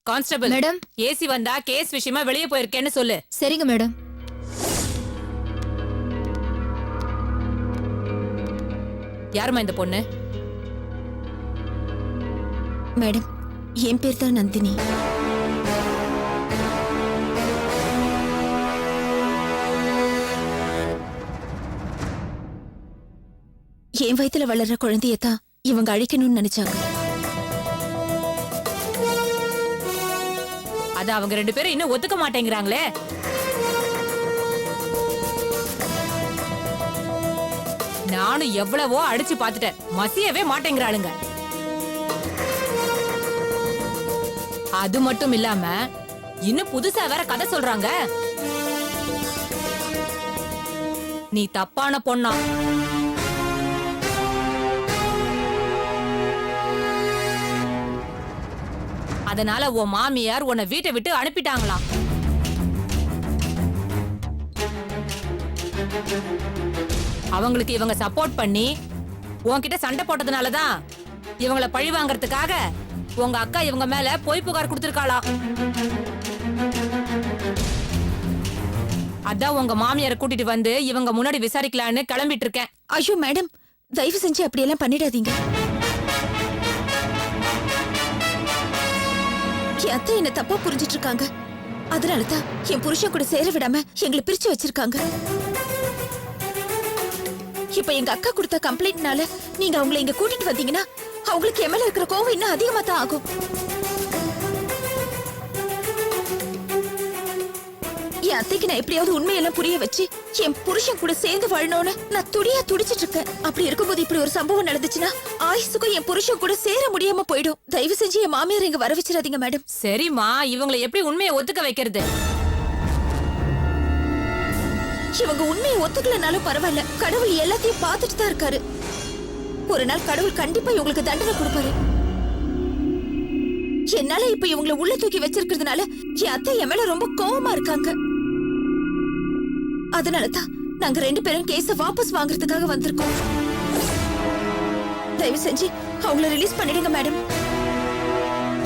Constable madam. AC வந்தா case விஷயமா வெளியே போயிருக்கேன்னு சொல்லு. சரிங்க மேடம். யாருமா இந்த பொண்ணு? மேடம், என் பேர் தான் நந்தினி. என் வயித்துல வளர்ற குழந்தையத்தான் இவங்க அழிக்கணும்னு நினைச்சாங்க. அத அவங்க 2 பேரும் இன்னும் ஒத்துக்க மாட்டேங்கிறாங்களே. நானும் எவ்வளவோ அடிச்சு பாத்துட்டேன், மசியவே மாட்டேங்கிறாளுங்க. அது மட்டும் இல்லாம இன்னும் புதுசா வேற கதை சொல்றாங்க. நீ தப்பான பொண்ணா, அதனால உன் மாமியார் உன்னை வீட்டை விட்டு அனுப்பிட்டாங்களாம். அவங்களுக்கு இவங்க சப்போர்ட் பண்ணி உன்கிட்ட சண்டை போட்டதுனாலதான் இவங்கள பழி வாங்கறதுக்காக உங்க அக்கா இவங்க மேல பொய் புகார் கொடுத்திருக்காளா. அதான் உங்க மாமியாரை கூட்டிட்டு வந்து இவங்க முன்னாடி விசாரிக்கலான்னு கிளம்பிட்டு இருக்கேன். ஐயோ மேடம், தயவு செஞ்சு அப்படியெல்லாம் பண்ணிடாதீங்க. என் அத்தை என்ன தப்பா புரிஞ்சிட்டு இருக்காங்க. அதனாலதான் என் புருஷன் கூட சேர விடாம எங்களை பிரிச்சு வச்சிருக்காங்க. இப்ப எங்க அக்கா கொடுத்த கம்ப்ளைண்ட்னால நீங்க அவங்களை இங்க கூட்டிட்டு வந்தீங்கன்னா அவங்களுக்கு என் மேல இருக்கிற கோவம் இன்னும் அதிகமா தான் ஆகும். என் அத்தைக்கு நான் எப்படியாவது உண்மையெல்லாம் புரிய வச்சு என் புருஷன் கூட சேர்ந்து வாழணும்னு நான் துடியா துடிச்சிட்டு இருக்கேன். அப்படி இருக்கும்போது இப்படி ஒரு சம்பவம் நடந்துச்சுன்னா ஆயுசுக்கும் என் புருஷன் கூட சேர முடியாம போயிடும். தயவு செஞ்சு என் மாமியார் இங்க வர வச்சிடாதீங்க மேடம். சரிம்மா, இவங்களை எப்படி உண்மையை ஒத்துக்க வைக்கிறது? இவங்க உண்மையை ஒத்துக்கலனாலும் பரவாயில்ல, கடவுள் எல்லாத்தையும் பார்த்துட்டு தான் இருக்காரு. ஒரு நாள் கடவுள் கண்டிப்பா இவங்களுக்கு தண்டனை கொடுப்பாரு. என்னால இப்ப இவங்களை உள்ள தூக்கி வச்சிருக்கிறதுனால என் அத்தை என் மேல ரொம்ப கோவமா இருக்காங்க. அதனாலதான் நாங்க 2 பேரும் கேஸ வாபஸ் வாங்குறதுக்காக வந்திருக்கோம். தயவு செஞ்சு அவங்கள ரிலீஸ் பண்ணிடுங்க மேடம்.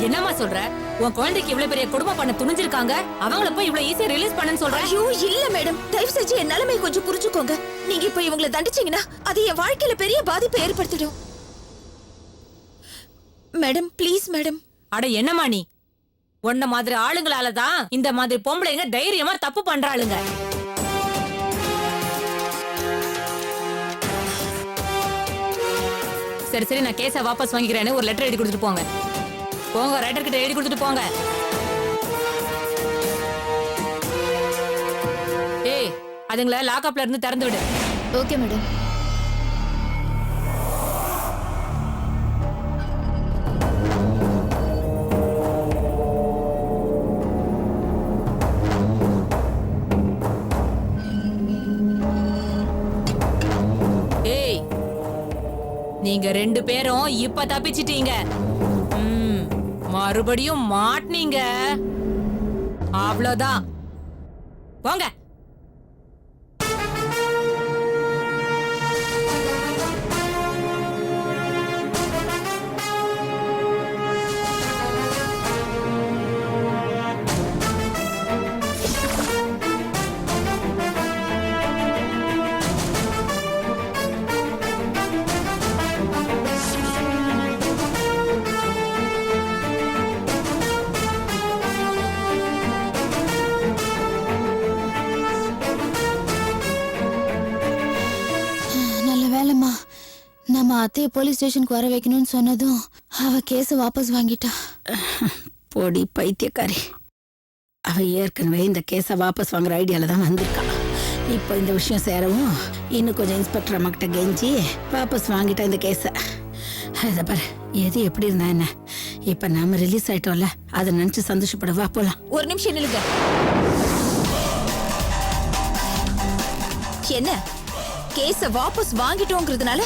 என்னம்மா சொல்ற? உன் குழந்தைக்கு இவ்வளவு பெரிய குடும்பம் பண்ண துணிஞ்சிருக்காங்க, அவங்கள போய் இவ்வளவு ஈஸியா ரிலீஸ் பண்ணன்னு சொல்ற? ஐயோ இல்ல மேடம், தயவு செஞ்சு என் நிலைமை கொஞ்சம் புரிஞ்சுக்கோங்க. நீங்க இப்ப இவங்களை தண்டிச்சீங்கன்னா அது என் வாழ்க்கையில பெரிய பாதிப்பை ஏற்படுத்திடும். Madam please madam. அட என்னம்மா நீ? உன்ன மாதிரி ஆளுங்களாலதான் இந்த மாதிரி பொம்பளைங்க தைரியமா தப்பு பண்றாளுங்க. சரி சரி, நான் கேஸ வாபஸ் வாங்கிக்கிறேன்னு ஒரு லெட்டர் எழுதி கொடுத்துட்டு போங்க. போங்க, ரைட்டர் கிட்ட எழுதி கொடுத்துட்டு போங்க. ஏய், அதுங்கள லாக்அப்ல இருந்து திறந்து விடு. Okay madam. ஏய், நீங்க 2 பேரும் இப்ப தப்பிச்சிட்டீங்க. மறுபடியும் மாட்னீங்க அவ்வளவுதான். போங்க. நம்ம அத்தையை போலீஸ் ஸ்டேஷனுக்கு வர வைக்கணும்னு சொன்னதும் அவ கேஸ வாபஸ் வாங்கிட்டா. போடி பைத்தியக்காரி, அவ ஏற்கனவே இந்த கேஸை வாபஸ் வாங்குற ஐடியால தான் வந்திருக்கா. இப்போ இந்த விஷயம் சேரவும் இன்னும் கொஞ்சம் இன்ஸ்பெக்டர் அம்மா கிட்ட கெஞ்சி வாபஸ் வாங்கிட்டா இந்த கேஸை. இதை பாரு, எது எப்படி இருந்தா என்ன, இப்ப நாம ரிலீஸ் ஆயிட்டோம்ல, அதை நினைச்சு சந்தோஷப்படவா போலாம். ஒரு நிமிஷம் நில்லுங்க. என்ன கேஸ வாபஸ் வாங்கிட்டோங்கிறதுனால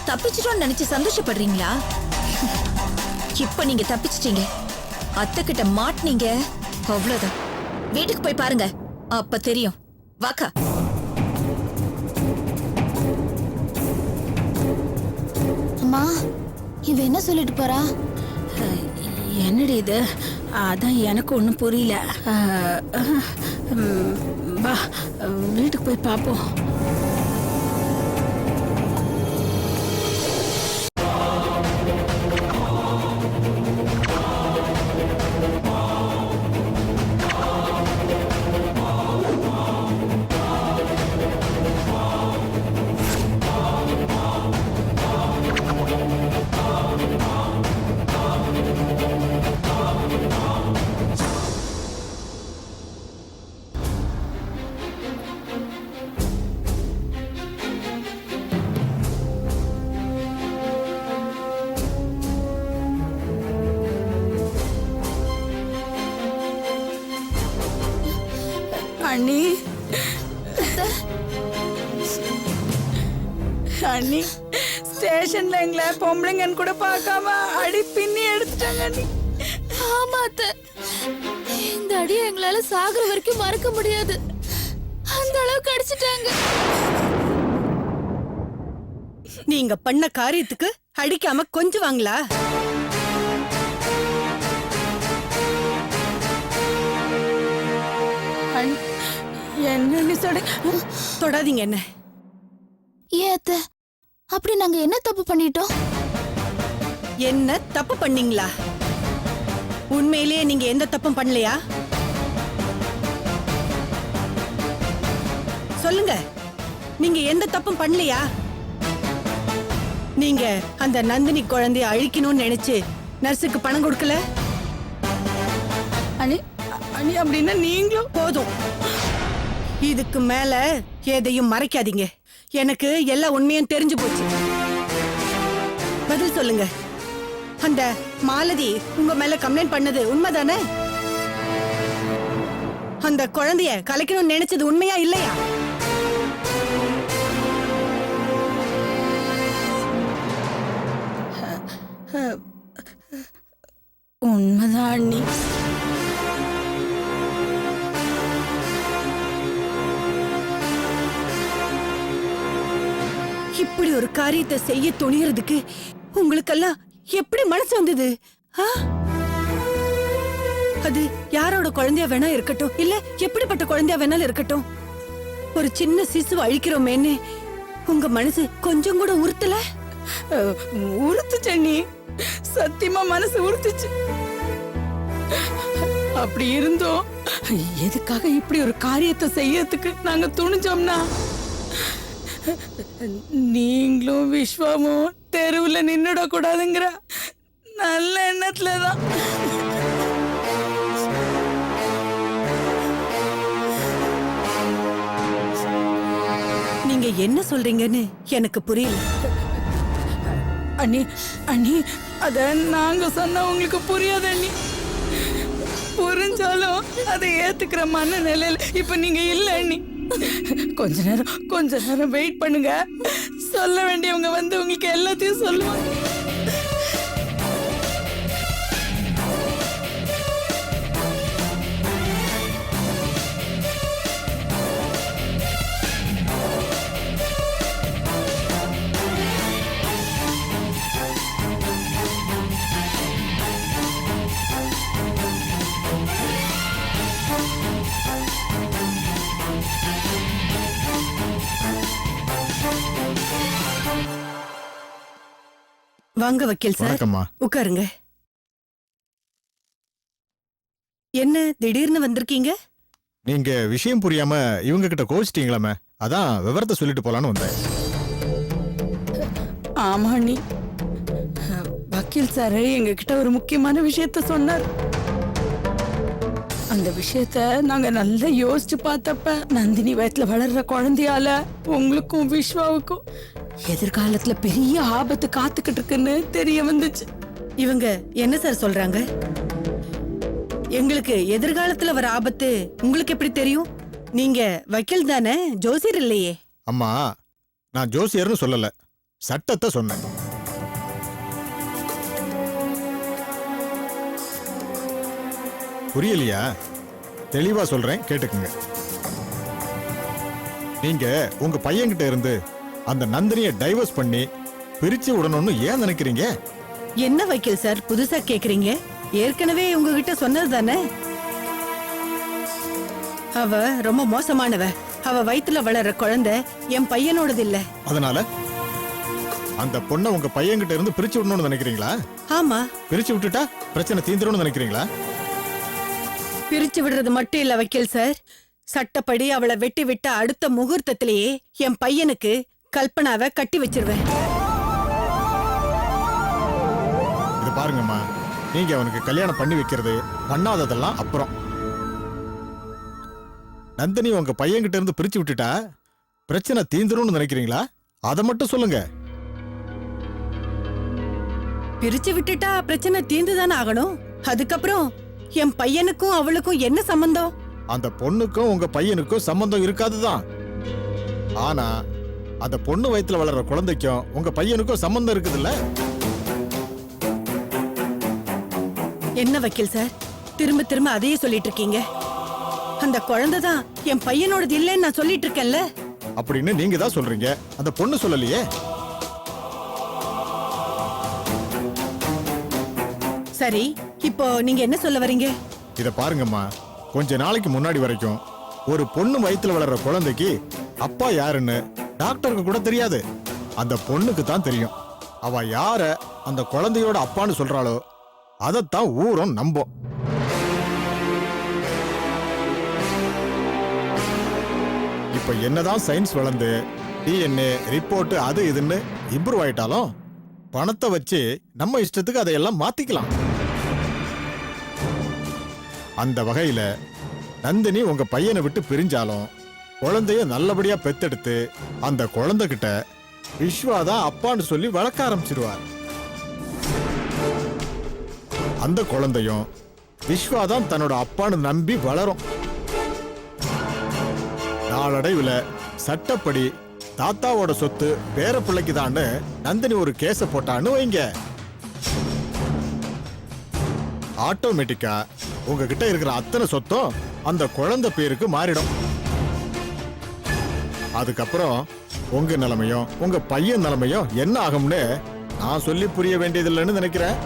தப்பிச்சிட்டோம்னு நினைச்சு சந்தோஷப்படுறீங்களா? இப்ப நீங்க தப்பிச்சிட்டீங்க, அத்தை கிட்ட மாட்டினீங்க, அவ்வளவுதான். வீட்டுக்கு போய் பாருங்க, அப்ப தெரியும். வாக்கா. அம்மா, இவ என்ன சொல்லிட்டு போறா? என்னடி இது, அதான் எனக்கு ஒன்றும் புரியல. வா வீட்டுக்கு போய் பார்ப்போம். அண்ணி அண்ணி ஸ்டேஷன்ல எங்களை பொம்பளைங்கன்னு கூட பார்க்காம அடி பின்னி எடுத்துட்டாங்க அண்ணி. ஆமா அத்தை, இந்த அடியை எங்களால சாகுற வரைக்கும் மறக்க முடியாது. அந்த அளவுக்கு அடிச்சிட்டாங்க. நீங்க பண்ண காரியத்துக்கு அடிக்காம கொஞ்சம் வாங்களா? என்ன சொல்ற? தொடாதீங்க என்ன. ஏன் அத்தை, அப்படி நாங்க என்ன தப்பு பண்ணிட்டோம்? என்ன தப்பு பண்ணீங்களா? உண்மையிலேயே நீங்க எந்த தப்பும் பண்ணலையா? சொல்லுங்க, நீங்க எந்த தப்பும் பண்ணலையா? நீங்க அந்த நந்தினி குழந்தைய அழிக்கணும்னு நினைச்சு நர்ஸுக்கு பணம் கொடுக்கல? அண்ணி அண்ணி அப்படின்னா நீங்களும் போதும். இதுக்கு மேல எதையும் மறைக்காதீங்க. எனக்கு எல்லா உண்மையும் தெரிஞ்சு போச்சு. பதில் சொல்லுங்க. அந்த மாலதி உங்க மேல கம்ப்ளைண்ட் பண்ணது உண்மைதானே? அந்த குழந்தைய கலைக்கணும்னு நினைச்சது உண்மையா இல்லையா? உண்மைதான் அண்ணி. இப்படி ஒரு காரியத்தை செய்ய துணியறதுக்கு உங்களுக்கெல்லாம் எப்படி மனசு வந்தது? அது யாரோட குழந்தையா வேணா இருக்கட்டும், இல்ல எப்படிப்பட்ட குழந்தையா வேணாலும் இருக்கட்டும், ஒரு சின்ன சிசுவை அழிக்கிறோமேன்னு உங்க மனசு கொஞ்சம் கூட உறுத்தல? உறுத்துச்சு அண்ணி, சத்தியமா மனசு உறுத்துச்சு. அப்படி இருந்தோம் எதுக்காக இப்படி ஒரு காரியத்தை செய்யறதுக்கு நாங்க துணிஞ்சோம்னா, நீங்களும் விஸ்வாமும் தெருவுல நின்னுட கூடாதுங்கிற நல்ல எண்ணத்துலதான். நீங்க என்ன சொல்றீங்கன்னு எனக்கு புரியல. அண்ணி அண்ணி அத நாங்க சொன்ன உங்களுக்கு புரியாது அண்ணி. புரிஞ்சாலும் அதை ஏத்துக்கிற மனநிலையில இப்ப நீங்க இல்ல அண்ணி. கொஞ்ச நேரம் வெயிட் பண்ணுங்க. சொல்ல வேண்டியவங்க வந்து உங்களுக்கு எல்லாத்தையும் சொல்லுவாங்க. வாங்க வக்கீல் சார். வணக்கம்மா. உட்காருங்க. என்ன திடீர்னு வந்திருக்கீங்க? நீங்க விஷயம் புரியாம இவங்க கிட்ட கோச்சிட்டீங்களாமே, அதான் விவரத்தை சொல்லிட்டு போலான்னு வந்தேன். ஆமா அண்ணி, வக்கீல் சார் எங்க கிட்ட ஒரு முக்கியமான விஷயத்த சொன்னார். அந்த விஷயத்த நாங்க நல்லா யோசிச்சு பார்த்தப்ப, நந்தினி வயத்துல வளர்ற குழந்தையால உங்களுக்கும் விஸ்வாவுக்கும் எதிர்காலத்துல பெரிய ஆபத்து காத்துக்கிட்டு இருக்குன்னு தெரிய வந்துச்சு. இவங்க என்ன சார் சொல்றாங்க? எங்களுக்கு எதிர்காலத்துல வர ஆபத்து உங்களுக்கு எப்படி தெரியும்? நீங்க வக்கீல் தானே, ஜோசியர் இல்லையே. அம்மா, நான் ஜோசியர்னு சொல்லல, சட்டத்தை சொன்னேன். புரியலையா? தெளிவா சொல்றேன், கேட்டுக்குங்க. நீங்க உங்க பையன்கிட்ட இருந்து அந்த நந்தினியை டைவர்ஸ் பண்ணி பிரிச்சு விடணும்னு ஏன் நினைக்கிறீங்க? என்ன வக்கீல் சார் புதுசா கேக்குறீங்க? ஏற்கனவே உங்ககிட்ட சொன்னது தானே. அவ ரொம்ப மோசமானவ. அவ வயித்துல வளர்ற குழந்தை என் பையனோடது இல்ல. அதனால அந்த பொண்ணை உங்க பையன்கிட்ட இருந்து பிரிச்சு விடணும்னு நினைக்கிறீங்களா? ஆமா, பிரிச்சு விட்டுட்டா பிரச்சனை தீந்துரும்னு நினைக்கிறீங்களா? பிரிச்சு விடுறது மட்டும் இல்ல வக்கீல் சார், சட்டப்படி அவளை வெட்டி விட்ட அடுத்த முகூர்த்தத்திலேயே என் பையனுக்கு கல்பனாவை கட்டி வச்சிருவேன். இது பாருங்கம்மா, நீங்க அவனுக்கு கல்யாணம் பண்ணி வைக்கிறது பண்ணாததெல்லாம் அப்புறம். நந்தினி உங்க பையன்கிட்ட இருந்து பிரிச்சு விட்டுட்டா பிரச்சனை தீந்துரும்னு நினைக்கிறீங்களா? அதை மட்டும் சொல்லுங்க. பிரிச்சு விட்டுட்டா பிரச்சனை தீர்ந்துதானே ஆகணும். அதுக்கப்புறம் என் பையனுக்கும் அவளுக்கும் என்ன சம்பந்தம்? அந்த பொண்ணுக்கும் உங்க பையனுக்கும் சம்பந்தம் இருக்காதுதான். ஆனா அந்த பொண்ணு வயித்துல வளர்ற குழந்தைக்கும் உங்க பையனுக்கும் சம்பந்தம் இருக்குதுல்ல? என்ன வக்கீல் சார், திரும்ப திரும்ப அதையே சொல்லிட்டு இருக்கீங்க? அந்த குழந்தை தான் என் பையனோடது இல்லைன்னு நான் சொல்லிட்டு இருக்கேன்ல. அப்படின்னு நீங்க தான் சொல்றீங்க, அந்த பொண்ணு சொல்லலையே. சரி, இப்போ நீங்க என்ன சொல்ல வரீங்க? இத பாருங்கம்மா, கொஞ்ச நாளைக்கு முன்னாடி வரைக்கும் ஒரு பொண்ணு வயித்துல வளர்ற குழந்தைக்கு அப்பா யாருன்னு டாக்டருக்கு கூட தெரியாது. அந்த பொண்ணுக்கு தான் தெரியும். அவ யார அந்த குழந்தையோட அப்பான்னு சொல்றாளோ அதத்தான் ஊரும் நம்பும். இப்ப என்னதான் சயின்ஸ் வளர்ந்து டிஎன்ஏ ரிப்போர்ட் அது இதுன்னு இம்ப்ரூவ் ஆயிட்டாலும் பணத்தை வச்சு நம்ம இஷ்டத்துக்கு அதையெல்லாம் மாத்திக்கலாம். அந்த வகையில நந்தினி உங்க பையனை விட்டு பிரிஞ்சாலும் குழந்தைய நல்லபடியா பெத்தெடுத்து அந்த குழந்தைகிட்ட விஸ்வாதான் அப்பான்னு சொல்லி வளர்க்க ஆரம்பிச்சிருவார். அந்த குழந்தையும் விஸ்வாதான் தன்னோட அப்பான்னு நம்பி வளரும். நாளடைவுல சட்டப்படி தாத்தாவோட சொத்து பேர பிள்ளைக்கு தான்னு நந்தினி ஒரு கேஸ போட்டான்னு வைங்க, ஆட்டோமேட்டிக்கா உங்ககிட்ட இருக்கிற அத்தனை சொத்தும் அந்த குழந்தை பேருக்கு மாறிடும். அதுக்கப்புறம் உங்க நிலைமையும் உங்க பையன் நிலைமையும் என்ன ஆகும்னு நான் சொல்லி புரிய வேண்டியதில்லைன்னு நினைக்கிறேன்.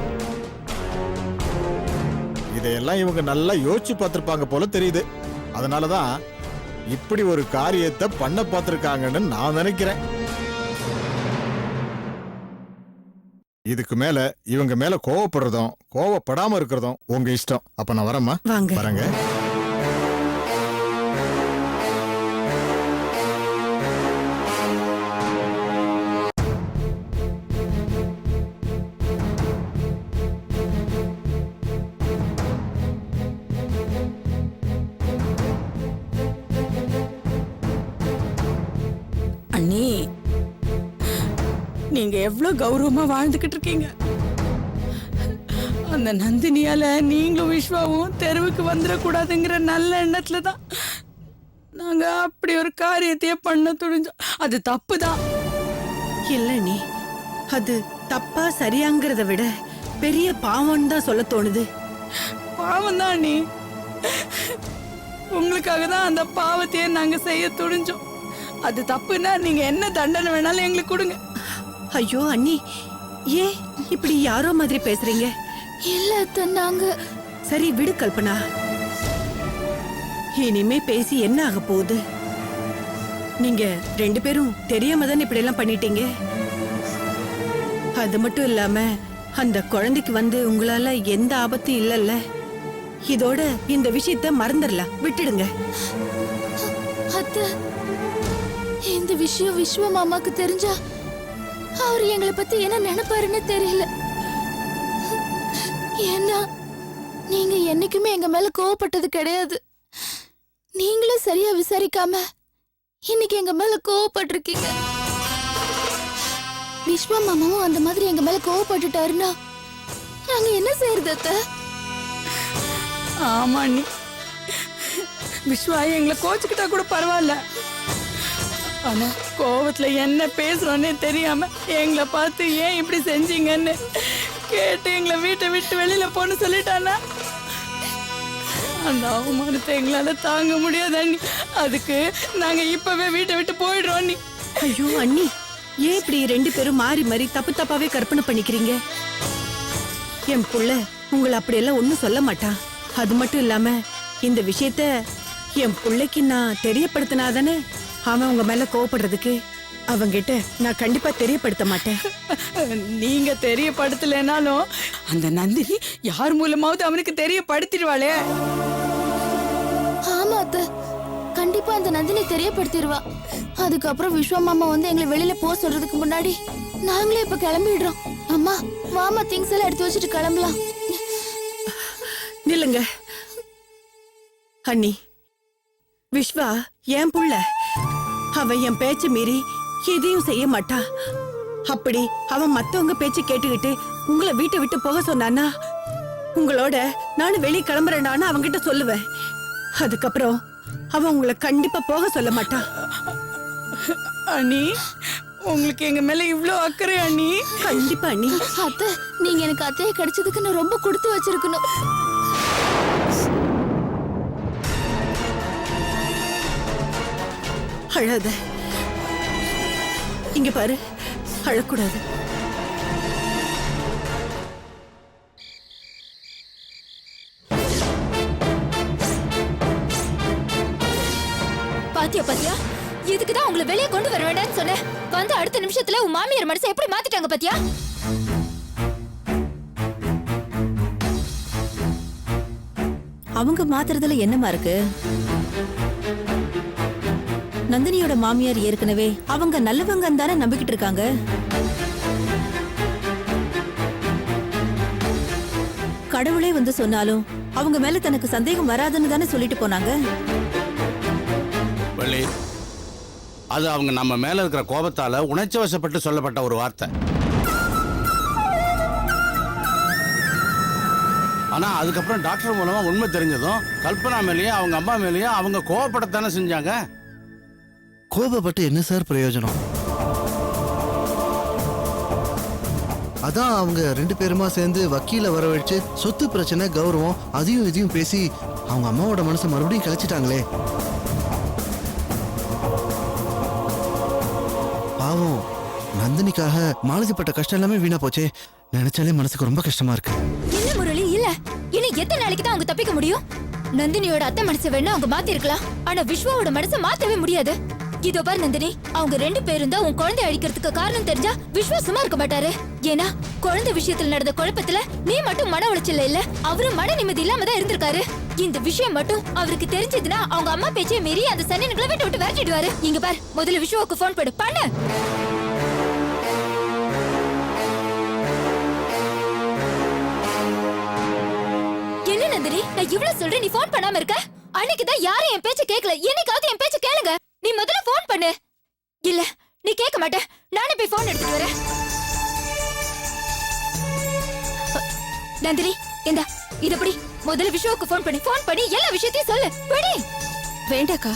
இதையெல்லாம் இவங்க நல்லா யோசிச்சு பார்த்திருப்பாங்க போல தெரியுது. அதனாலதான் இப்படி ஒரு காரியத்தை பண்ண பார்த்திருக்காங்கன்னு நான் நினைக்கிறேன். இதுக்கு மேல இவங்க மேல கோவப்படுறதும் கோவப்படாம இருக்கிறதும் உங்க இஷ்டம். அப்ப நான் வரேம்மா. வாங்க. வரேங்க. அண்ணி, நீங்க எவ்வளவு கௌரவமா வாழ்ந்துகிட்டு இருக்கீங்க. அந்த நந்தினியால நீங்களும் விஸ்வாவும் தெருவுக்கு வந்துடக்கூடாதுங்கிற நல்ல எண்ணத்துல தான் நாங்க அப்படி ஒரு காரியத்தையே பண்ண துணிஞ்சோம். அது தப்புதான். இல்ல நீ, அது தப்பா சரியாங்கிறத விட பெரிய பாவம் தான் சொல்ல தோணுது. பாவம் தான் நீ. உங்களுக்காக தான் அந்த பாவத்தையே நாங்க செய்ய துணிஞ்சோம். அது தப்புன்னா நீங்க என்ன தண்டனை வேணாலும் எங்களுக்கு கொடுங்க. ஐயோ அண்ணி, ஏன் இப்படி யாரோ மாதிரி பேசுறீங்க? இல்ல நாங்க. சரி விடு கல்பனா, இனிமே பேசி என்ன ஆக போகுது? நீங்க ரெண்டு பேரும் தெரியாம தானே இப்படி எல்லாம் பண்ணிட்டீங்க. அது மட்டும் இல்லாம அந்த குழந்தைக்கு வந்து உங்களால எந்த ஆபத்தும் இல்லல்ல. இதோட இந்த விஷயத்த மறந்துடலாம், விட்டுடுங்க. அத்தை, இந்த விஷயம் விஸ்வ மாமாக்கு தெரிஞ்சா அவர் எங்களை பத்தி என்ன நினைப்பாருன்னு தெரியல. ஏன்னா நீங்க என்னைக்குமே எங்க மேல கோவப்பட்டது கிடையாது. நீங்களும் சரியா விசாரிக்காம இன்னைக்கு எங்க மேல கோவப்பட்டிருக்கீங்க. விஸ்வ மாமாவும் அந்த மாதிரி எங்க மேல கோவப்பட்டுட்டாருன்னா நாங்க என்ன செய்யறது அத்தை? ஆமா அண்ணி, விஸ்வா எங்களை கோச்சுக்கிட்டா கூட பரவாயில்ல. ஆனா கோவத்துல என்ன பேசுறோன்னே தெரியாம எங்களை பார்த்து ஏன் இப்படி செஞ்சீங்கன்னு கேட்டு எங்களை வீட்டை விட்டு வெளியில போன்னு சொல்லிட்டானா அந்த அவமானத்தை எங்களால தாங்க முடியாது அண்ணி. அதுக்கு நாங்க இப்பவே வீட்டை விட்டு போயிடுறோம் அண்ணி. ஐயோ அண்ணி, ஏன் இப்படி ரெண்டு பேரும் மாறி மாறி தப்பு தப்பாவே கற்பனை பண்ணிக்கிறீங்க? என் புள்ள உங்களை அப்படியெல்லாம் ஒண்ணும் சொல்ல மாட்டான். அது மட்டும் இல்லாம இந்த விஷயத்த என் பிள்ளைக்கு நான் தெரியப்படுத்தினாதானே அவன் உங்க மேல கோவப்படுறதுக்கு. அவங்கிட்ட நான் கண்டிப்பா தெரியப்படுத்த மாட்டேன். நீங்க தெரியப்படுத்தலைனாலும் அந்த நந்தினி யார் மூலமாவது அவனுக்கு தெரியப்படுத்திடுவாளே. ஆமா அத்தை, கண்டிப்பா அந்த நந்தினி தெரியப்படுத்திடுவா. அதுக்கப்புறம் விஸ்வா மாமா வந்து எங்களை வெளியில போக சொல்றதுக்கு முன்னாடி நாங்களே இப்ப கிளம்பிடுறோம். அம்மா மாமா திங்ஸ் எல்லாம் எடுத்து வச்சுட்டு கிளம்பலாம். நில்லுங்க அண்ணி. விஸ்வா என் புள்ள, அவன் என் பேச்சு மீறி எதையும் செய்ய மாட்டா. அப்படி அவன் மத்தவங்க பேச்சு கேட்டுக்கிட்டு உங்களை வீட்டை விட்டு போக சொன்னானா உங்களோட நானும் வெளியே கிளம்புறேன்னு அவன்கிட்ட சொல்லுவேன். அதுக்கப்புறம் அவன் உங்களை கண்டிப்பா போக சொல்ல மாட்டான். அண்ணி, உங்களுக்கு எங்க மேல இவ்ளோ அக்கறை அண்ணி. கண்டிப்பா அண்ணி. அத்தை, நீங்க எனக்கு அத்தையை கிடைச்சதுக்கு நான் ரொம்ப கொடுத்து வச்சிருக்கணும். அழாத. இங்க பாரு, அழக்கூடாது. பாத்தியா பாத்தியா, இதுக்குதான் உங்களை வெளியே கொண்டு வர வேண்டாம்னு சொன்னேன். வந்து அடுத்த நிமிஷத்துல உன் மாமியார் மனசை எப்படி மாத்திட்டாங்க பாத்தியா? அவங்க மாத்துறதுல என்னமா இருக்கு? நந்தினியோட மாமியார் ஏற்கனவே அவங்க நல்லவங்க தானே நம்பிக்கிட்டு இருக்காங்க. கடவுளே வந்து சொன்னாலும் அவங்க மேல தனக்கு சந்தேகம் வராதுன்னு தானே சொல்லிட்டு போனாங்க. வள்ளி, அது அவங்க நம்ம மேல இருக்கிற கோபத்தால உணர்ச்சி வசப்பட்டு சொல்லப்பட்ட ஒரு வார்த்தை. ஆனா அதுக்கப்புறம் டாக்டர் மூலமா உண்மை தெரிஞ்சதும் கல்பனா மேலேயும் அவங்க அம்மா மேலேயும் அவங்க கோபப்படத்தானே செஞ்சாங்க. கோபப்பட்டு என்ன சார் பிரயோஜனம்? அதான் அவங்க 2 பேருமா சேர்ந்து வக்கீல வரவழைச்சு சொத்து பிரச்சனை, கௌரவம் அதையும் இதையும் பேசி அவங்க அம்மாவோட மனசை மறுபடியும் கிளச்சிட்டாங்களே. பாவம், நந்தினிக்காக மாலதிப்பட்ட கஷ்டம் எல்லாமே வீணா போச்சே. நினைச்சாலே மனசுக்கு ரொம்ப கஷ்டமா இருக்கு. என்ன முரளி, இல்ல இன்னும் எத்தனை நாளைக்கு தான் அவங்க தப்பிக்க முடியும்? நந்தினியோட அத்தை மனசை வேணா அவங்க மாத்தி இருக்கலாம், ஆனா விஸ்வாவோட மனசை மாத்தவே முடியாது. இதோ பாரு நந்தினி, அவங்க 2 பேரும் தான் உன் குழந்தை அழிக்கிறதுக்கு காரணம் தெரிஞ்சா விஸ்வா சும்மா இருக்க மாட்டாரு. ஏன்னா குழந்தை விஷயத்துல நடந்த குழப்பத்துல நீ மட்டும் மன உளைச்சல் இல்ல, அவரும் மன நிம்மதி இல்லாம தான் இருந்திருக்காரு. இந்த விஷயம் மட்டும் அவருக்கு தெரிஞ்சதுன்னா அவங்க அம்மா பேச்சை மீறி அந்த சனியன்களை வீட்டை விட்டு விரட்டிடுவாரு. இங்க பாரு, முதல்ல விஸ்வாவுக்கு போன் பண்ணு. என்ன நந்தினி, நான் இவ்வளவு சொல்றேன், நீ போன் பண்ணாம இருக்க? அன்னைக்குதான் யாரும் என் பேச்ச கேட்கல, என்னைக்காவது என் பேச்ச கேளுங்க. நீ முதல்ல போன் பண்ணு. இல்ல நீ கேட்க மாட்ட, நானே போய் போன் எடுத்துட்டு வரேன். நந்தினி இந்தா, இதப்படி முதல்ல விஸ்வாவுக்கு போன் பண்ணி எல்லா விஷயத்தையும் சொல்லு. படி. வேண்டாக்கா,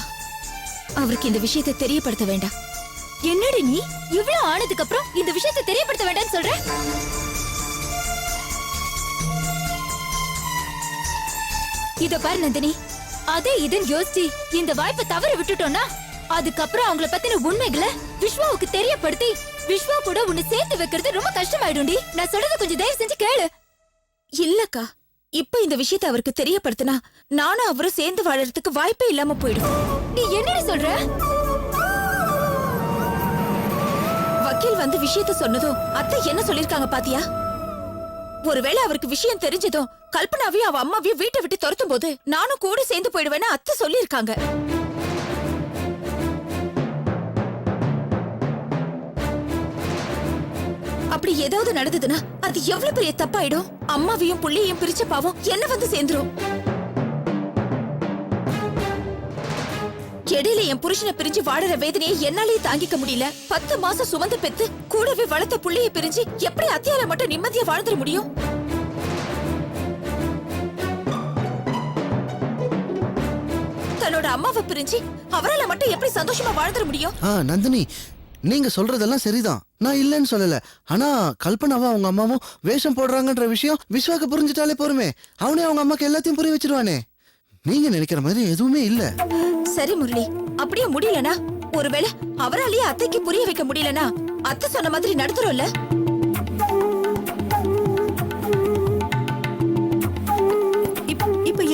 அவருக்கு இந்த விஷயத்தை தெரியப்படுத்த வேண்டாம். என்னடி நீ இவ்வளவு ஆனதுக்கு அப்புறம் இந்த விஷயத்தை தெரியப்படுத்த வேண்டாம்னு சொல்ற? இத பாரு நந்தினி, அதே இதுன்னு யோசிச்சு இந்த வாய்ப்பை தவற விட்டுட்டோம்னா அதுக்கப்புறம் அவங்கள பத்தின உண்மைகளை விஸ்வாவுக்கு தெரியப்படுத்தி விஸ்வா கூட உன்னை சேர்த்து வைக்கிறது ரொம்ப கஷ்டமாயிடும்டி. நான் சொல்றத கொஞ்சம் தயவு செஞ்சு கேளு. இல்லக்கா, இப்ப இந்த விஷயத்தை அவருக்கு தெரியப்படுத்தினா நானும் அவரும் சேர்ந்து வாழறதுக்கு வாய்ப்பே இல்லாம போயிடும். நீ என்னடி சொல்ற? வக்கீல் வந்து விஷயத்த சொன்னதும் அத்தை என்ன சொல்லிருக்காங்க பாத்தியா? ஒருவேளை அவருக்கு விஷயம் தெரிஞ்சதும் கல்பனாவையும் அவ அம்மாவையும் வீட்டை விட்டு துரத்தும் போது நானும் கூட சேர்ந்து போயிடுவேன்னு அத்தை சொல்லிருக்காங்க. அப்படி ஏதாவது நடந்ததுன்னா அது எவ்வளவு பெரிய தப்பாயிடும். அம்மாவையும் புள்ளையையும் பிரிச்ச பாவம் என்ன வந்து சேர்ந்துரும். இடையில என் புருஷனை பிரிஞ்சு வாடுற வேதனையை என்னாலேயே தாங்கிக்க முடியல. 10 மாசம் சுமந்து பெத்து கூடவே வளர்த்த புள்ளைய பிரிஞ்சு எப்படி அத்தியால மட்டும் நிம்மதியா வாழ்ந்துட முடியும்? தன்னோட அம்மாவை பிரிஞ்சு அவரால மட்டும் எப்படி சந்தோஷமா வாழ்ந்துட முடியும்? நந்தினி, நீங்க சொல்றதெல்லாம் சரிதான், நான் இல்லைன்னு சொல்லல. ஆனா கல்பனாவும் அவங்க அம்மாவும் வேஷம் போடுறாங்கன்ற விஷயம் விஸ்வாக்கு புரிஞ்சுட்டாலே போருமே. அவனே அவங்க அம்மாக்கு எல்லாத்தையும் புரிய வச்சிருவானே. நீங்க நினைக்கிற மாதிரி எதுவுமே இல்ல. சரி முரளி, அப்படியே முடியலனா, ஒருவேளை அவராலேயே அத்தைக்கு புரிய வைக்க முடியலனா அத்தை சொன்ன மாதிரி நடத்துறோம்ல.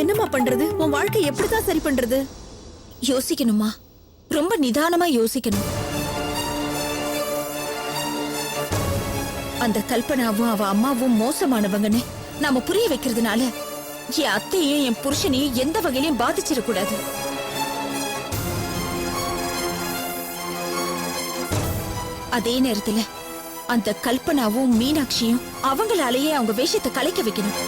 என்னம்மா பண்றது? உன் வாழ்க்கை எப்படிதான் சரி பண்றது? யோசிக்கணுமா, ரொம்ப நிதானமா யோசிக்கணும். அந்த கல்பனாவும் அவ அம்மாவும் மோசமானவங்கன்னு நாம புரிய வைக்கிறதுனால என் அத்தையும் என் புருஷனையும் எந்த வகையிலையும் பாதிச்சிடக்கூடாது. அதே நேரத்துல அந்த கல்பனாவும் மீனாட்சியும் அவங்களாலேயே அவங்க வேஷத்தை கலைக்க வைக்கணும்.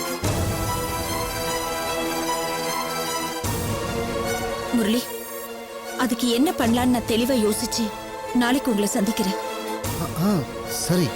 முரளி, அதுக்கு என்ன பண்ணலான்னு நான் தெளிவா யோசிச்சு நாளைக்கு உங்களை சந்திக்கிறேன். சரி